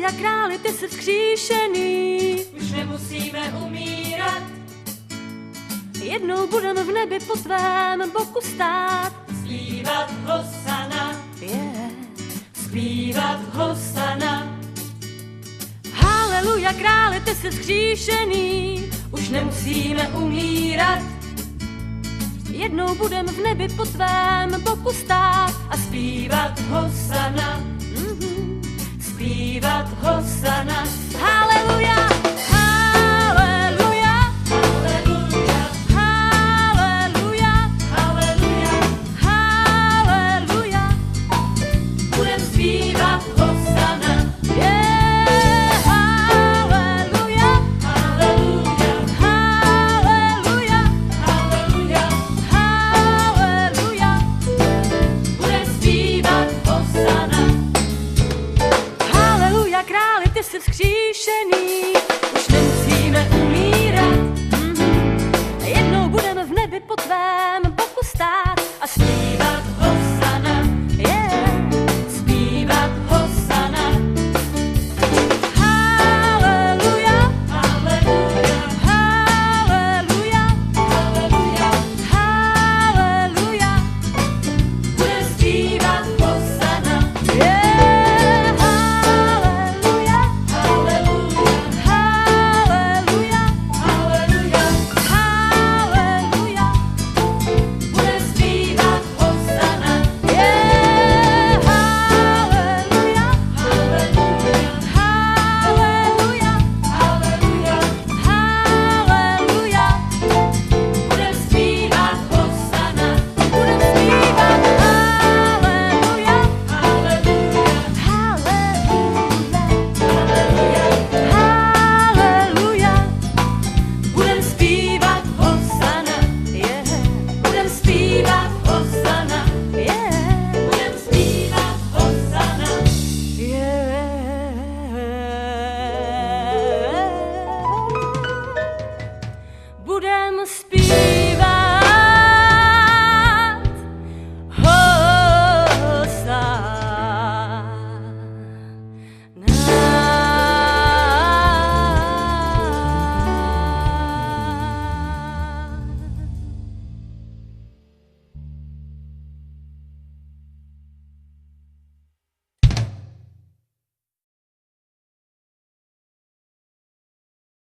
Haleluja, králi, ty jsi vzkříšený. Už nemusíme umírat. Jednou budeme v nebi po tvém boku stát. Zpívat Hosana, Yeah. zpívat Hosana. Haleluja, králi, ty jsi vzkříšený. Už nemusíme umírat. Jednou budeme v nebi po tvém boku stát. A zpívat Hosana, zpívat Hosana. Haleluja, haleluja, Haleluja, haleluja, haleluja. haleluja. Budem zpívat Hosana. Yeah, haleluja, Haleluja, haleluja, haleluja. haleluja. Budem zpívat Hosana. Haleluja, králi, ty jsi vzkříšený.